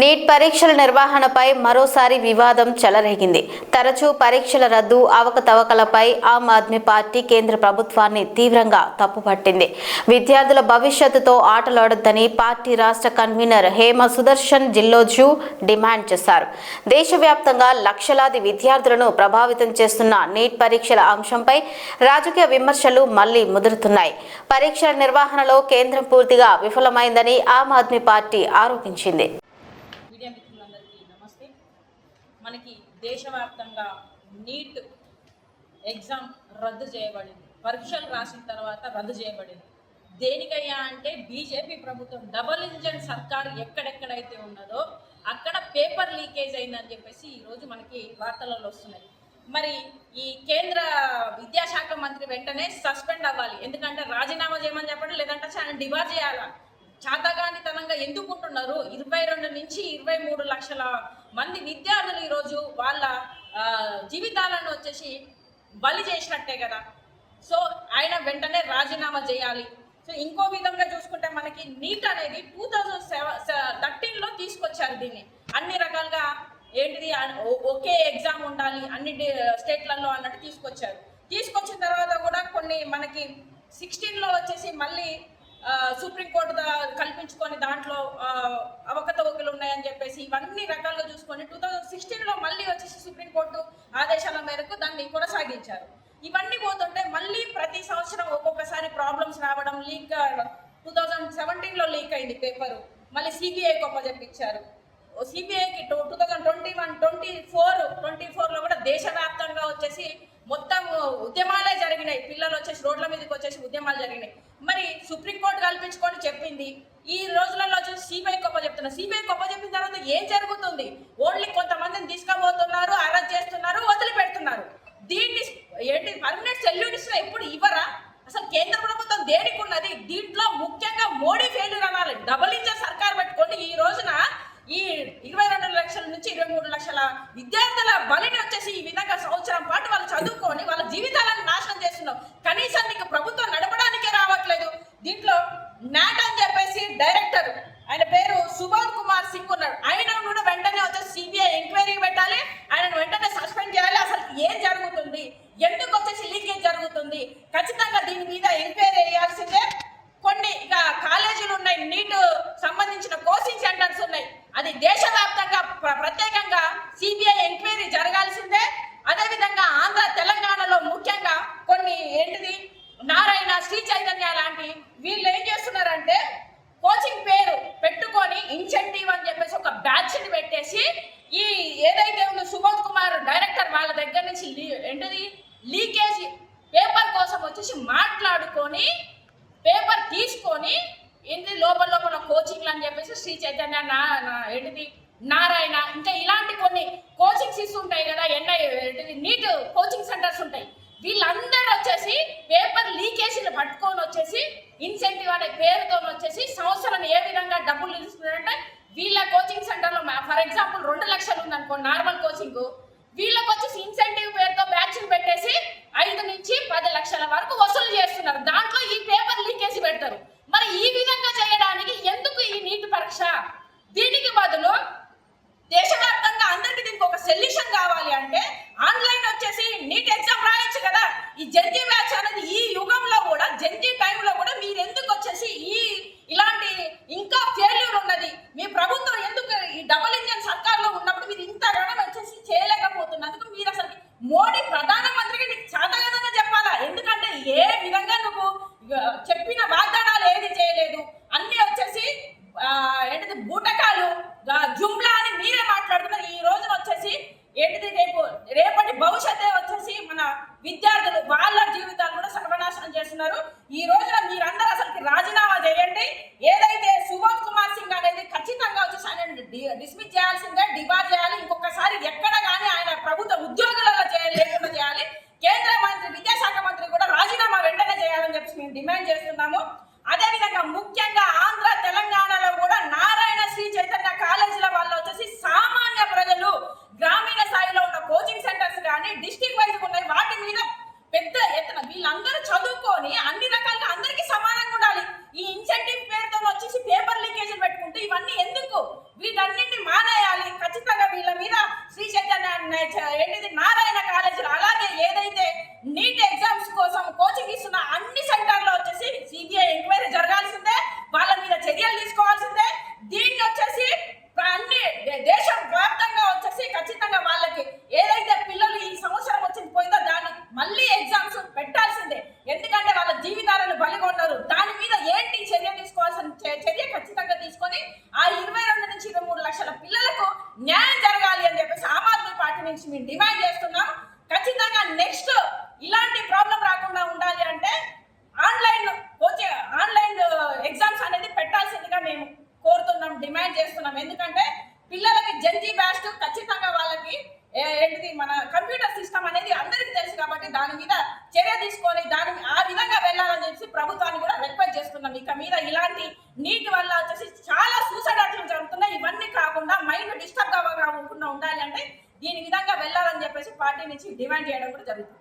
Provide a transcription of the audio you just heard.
Neat పరీక్షల నిర్వహణపై మరోసారి వివాదం చెలరేగింది. తరచూ పరీక్షల రద్దు, అవకతవకలపై ఆమ్ ఆద్మీ పార్టీ కేంద్ర ప్రభుత్వాన్ని తీవ్రంగా తప్పుపట్టింది. విద్యార్థుల భవిష్యత్తుతో ఆటలాడొద్దని పార్టీ రాష్ట్ర కన్వీనర్ హేమ సుదర్శన్ జిల్లోజు డిమాండ్ చేశారు. దేశవ్యాప్తంగా లక్షలాది విద్యార్థులను ప్రభావితం చేస్తున్న నీట్ పరీక్షల అంశంపై రాజకీయ విమర్శలు మళ్లీ ముదురుతున్నాయి. పరీక్షల నిర్వహణలో కేంద్రం పూర్తిగా విఫలమైందని ఆమ్ ఆద్మీ పార్టీ ఆరోపించింది. నమస్తే. మనకి దేశవ్యాప్తంగా నీట్ ఎగ్జామ్ రద్దు చేయబడింది. పరీక్షలు రాసిన తర్వాత రద్దు చేయబడింది. దేనికయ్యా అంటే బీజేపీ ప్రభుత్వం డబుల్ ఇంజన్ సర్కార్ ఎక్కడెక్కడైతే ఉన్నదో అక్కడ పేపర్ లీకేజ్ అయిందని చెప్పేసి ఈరోజు మనకి వార్తలలో వస్తున్నాయి. మరి ఈ కేంద్ర విద్యాశాఖ మంత్రి వెంటనే సస్పెండ్ అవ్వాలి. ఎందుకంటే రాజీనామా చేయమని చెప్పండి, లేదంటే ఆయన డిబార్ చేయాలా. చాతగానితనంగా ఎందుకుంటున్నారు? 22 నుంచి 23 లక్షల మంది విద్యార్థులు ఈరోజు వాళ్ళ జీవితాలను వచ్చేసి బలి చేసినట్టే కదా. సో ఆయన వెంటనే రాజీనామా చేయాలి. సో ఇంకో విధంగా చూసుకుంటే మనకి నీట్ అనేది 2013లో తీసుకొచ్చారు. దీన్ని అన్ని రకాలుగా ఏంటిది ఒకే ఎగ్జామ్ ఉండాలి అన్ని స్టేట్లలో అన్నట్టు తీసుకొచ్చారు. తీసుకొచ్చిన తర్వాత కూడా కొన్ని మనకి 16లో వచ్చేసి మళ్ళీ సుప్రీంకోర్టు కల్పించుకొని దాంట్లో అవకతవకలు ఉన్నాయని చెప్పేసి ఇవన్నీ రకాలుగా చూసుకొని 2016లో మళ్ళీ వచ్చేసి సుప్రీంకోర్టు ఆదేశాల మేరకు దాన్ని కొనసాగించారు. ఇవన్నీ పోతుంటే మళ్ళీ ప్రతి సంవత్సరం ఒక్కొక్కసారి ప్రాబ్లమ్స్ రావడం, లీక్ 2017లో లీక్ అయింది పేపరు, మళ్ళీ సిబిఐకి అప్పచెప్పించారు. సిబిఐకి 2024లో కూడా దేశవ్యాప్తంగా వచ్చేసి మొత్తం ఉద్యమాలే జరిగినాయి. పిల్లలు వచ్చేసి రోడ్ల మీదకి వచ్చేసి ఉద్యమాలు జరిగినాయి. మరి సుప్రీంకోర్టు కల్పించుకొని చెప్పింది, ఈ రోజులలో వచ్చేసి సిబిఐకి అప్పచెప్తున్నారు. సిబిఐకి అప్పచెప్పిన తర్వాత ఏం జరుగుతుంది? ఓన్లీ కొంతమందిని తీసుకుపోతున్నారు, అరెస్ట్ చేస్తున్నారు, వదిలిపెడుతున్నారు. దీన్ని ఏంటి పర్మనెంట్ సొల్యూషన్ ఎప్పుడు ఇవ్వరా? అసలు కేంద్ర ప్రభుత్వం దేనికి ఉన్నది? దీంట్లో ముఖ్యంగా మోడీ ఫెయిల్యూర్ అనాలి. డబుల్ ఇంజన్ సర్కార్ పెట్టుకొని ఈ రోజున ఈ 22 లక్షల నుంచి 23 లక్షల విద్యార్థుల బలిని వచ్చేసి ఈ విధంగా సంవత్సరం పాటు వాళ్ళు చదువుకొని వాళ్ళ జీవితాలను నాశనం చేస్తున్నాం. కనీసం నీకు ప్రభుత్వం నడపడానికే రావట్లేదు. దీంట్లో నాట్ అని చెప్పేసి డైరెక్టర్, ఆయన పేరు సుబోధ్ కుమార్ సింగ్ ఉన్నాడు. ఆయన కూడా వెంటనే వచ్చేసి సిబిఐ ఎంక్వైరీ పెట్టాలి, ఆయన వెంటనే సస్పెండ్ చేయాలి. అసలు ఏం జరుగుతుంది? ఎందుకు వచ్చేసి లీకేజ్ జరుగుతుంది? ఖచ్చితంగా దీని మీద ఎంక్వైరీ చేయాల్సిందే. కొన్ని ఇక కాలేజీలు ఉన్నాయి, నీట్ సంబంధించిన కోచింగ్ సెంటర్స్ ఉన్నాయి, అది దేశవ్యాప్తంగా ప్రత్యేకంగా సిబిఐ ఎంక్వైరీ జరగాల్సిందే. అదేవిధంగా ఆంధ్ర తెలంగాణలో ముఖ్యంగా కొన్ని ఏంటిది నారాయణ, శ్రీ చైతన్య లాంటి వీళ్ళు ఏం చేస్తున్నారంటే కోచింగ్ పేరు పెట్టుకొని ఇన్సెంటివ్ అని చెప్పేసి ఒక బ్యాచ్ని పెట్టేసి ఈ ఏదైతే ఉందో సుబోధ్ కుమార్ డైరెక్టర్ వాళ్ళ దగ్గర నుంచి ఏంటిది లీకేజ్ పేపర్ కోసం వచ్చేసి మాట్లాడుకొని పేపర్ తీసుకొని ఏంటి లోపల కోచింగ్లు అని చెప్పేసి శ్రీ చైతన్య ఏంటిది నారాయణ ఇంకా ఇలాంటి కొన్ని కోచింగ్స్ ఇస్తుంటాయి కదా, ఏంటిది నీట్ కోచింగ్ సెంటర్స్ ఉంటాయి. వీళ్ళందరూ వచ్చేసి పేపర్ లీకేజీలు పట్టుకొని వచ్చేసి ఇన్సెంటివ్ అనే పేరుతో వచ్చేసి సంవత్సరం ఏ విధంగా డబ్బులు ఇస్తున్నారంటే వీళ్ళ కోచింగ్ సెంటర్లో ఫర్ ఎగ్జాంపుల్ 2 లక్షలు ఉందనుకోండి నార్మల్ కోచింగ్, వీళ్ళకి వచ్చేసి ఇన్సెంటివ్ పేరుతో బ్యాచ్లు పెట్టేసి 5 నుంచి 10 లక్షల వరకు వసూలు చేస్తున్నారు. దాంట్లో ఈ పేపర్ లీకేజ్ పెడతారు. మరి ఈ విధంగా చేయడానికి ఎందుకు ఈ నీట్ పరీక్ష? దీనికి బదులు దేశవ్యాప్తంగా అందరికీ దీనికి ఒక సొల్యూషన్ కావాలి అంటే ఆన్లైన్ వచ్చేసి నీట్ ఎగ్జామ్ రాయొచ్చు కదా. ఈ జంతీ బ్యాచ్ అనేది ఈ యుగంలో కూడా జంతీ టైంలో కూడా మీరు ఎందుకు వచ్చేసి ఇలాంటి ఇంకా ఫెయిల్యూర్ ఉన్నది? మీ ప్రభుత్వం ఎందుకు ఈ డబుల్ ఇంజన్ సర్కార్లో ఉన్నప్పుడు మీరు ఇంత రుణం వచ్చేసి చేయలేకపోతున్నందుకు మీరు అసలు మోడీ ప్రధానమంత్రికి నీకు చాతగానే చెప్పాలా? ఎందుకంటే ఏ విధంగా నువ్వు చెప్పిన వాగ్దానాలు ఏది చేయలేదు, అన్ని వచ్చేసి ఏంటిది బూటకాలు జుమ్లా అని మీరే మాట్లాడుతున్నారు. ఈ రోజున వచ్చేసి ఏంటిది రేపటి భవిష్యత్తే వచ్చేసి మన విద్యార్థులు వాళ్ళ జీవితాలు కూడా సర్వనాశనం చేస్తున్నారు. ఈ రోజున మీరందరూ అసలు రాజీనామా చేయండి. ఏదైతే సుబోధ్ కుమార్ సింగ్ అనేది ఖచ్చితంగా వచ్చేసి ఆయన డిస్మిస్ చేయాల్సిందే, డిబార్ చేయాలి. ఇంకొకసారి ఎక్కడ కానీ ఆయన ప్రభుత్వ ఉద్యోగులలో లేకుండా చేయాలి. కేంద్ర మంత్రి విద్యాశాఖ మంత్రి కూడా రాజీనామా వెంటనే చేయాలని చెప్పి మేము డిమాండ్ చేస్తున్నాము. అదేవిధంగా ముఖ్యంగా ఆంధ్ర తెలంగాణలో కూడా నారాయణ, శ్రీ చైతన్య కాలేజీల వాళ్ళు వచ్చేసి సామాన్య ప్రజలు గ్రామీణ స్థాయిలో ఉన్న కోచింగ్ సెంటర్స్ కానీ డిస్ట్రిక్ట్ వైజ్ ఉన్నాయి, వాటి మీద పెద్ద ఎత్తున వీళ్ళందరూ చదువుకొని అన్ని రకాలుగా అందరికీ సమానంగా ఉండాలి. ఈ ఇన్సెంటివ్ పేరుతో వచ్చేసి పేపర్ లీకేజీలు పెట్టుకుంటే ఇవన్నీ ఎందుకు? వీటన్నింటినీ ఏంటిది నారాయణ కాలేజీలో, అలాగే ఏదైతే నీట్ ఎగ్జామ్స్ కోసం కోచింగ్ ఇస్తున్న అన్ని సెంటర్లో వచ్చేసి సిబిఐ ఎంక్వైరీ జరగాల్సిందే, వాళ్ళ మీద చర్యలు తీసుకోవాల్సిందే. దీన్ని వచ్చేసి అన్ని దేశం వ్యాప్తంగా వచ్చేసి ఖచ్చితంగా వాళ్ళకి ఏదైతే పిల్లలు ఈ సంవత్సరం వచ్చింది పోయిందో దాన్ని మళ్ళీ ఎగ్జామ్స్ పెట్టాల్సిందే. ఎందుకంటే వాళ్ళ జీవితాలను బలిగొన్నారు. దాని మీద ఏంటి చర్య తీసుకోవాల్సిన చర్య ఖచ్చితంగా తీసుకొని ఆ 22 నుంచి 23 లక్షల పిల్లలకు న్యాయం జరగాలి అని చెప్పేసి ఆమ్ ఆద్మీ పార్టీ నుంచి మేము డిమాండ్ చేస్తున్నాం. ఖచ్చితంగా నెక్స్ట్ ఇలాంటి ప్రాబ్లం రాకుండా ఉండాలి అంటే ఆన్లైన్ ఎగ్జామ్స్ అనేది పెట్టాల్సిందిగా మేము కోరుతున్నాం, డిమాండ్ చేస్తున్నాం. ఎందుకంటే పిల్లలకి జెన్జీ బ్యాస్ట్ ఖచ్చితంగా వాళ్ళకి ఏంటిది మన కంప్యూటర్ సిస్టమ్ అనేది అందరికీ తెలుసు కాబట్టి దాని మీద చర్య తీసుకొని ఆ విధంగా వెళ్ళాలని చెప్పి ప్రభుత్వాన్ని కూడా రిక్వెస్ట్ చేస్తున్నాం. ఇక మీద ఇలాంటి నీటి వల్ల వచ్చేసి చాలా సూసైడ్ అటెంప్ట్స్ జరుగుతున్నాయి. ఇవన్నీ కాకుండా మైండ్ డిస్టర్బ్ కాకుండా ఉండాలి అంటే దీని విధంగా వెళ్ళాలని చెప్పేసి పార్టీ నుంచి డిమాండ్ చేయడం కూడా జరుగుతుంది.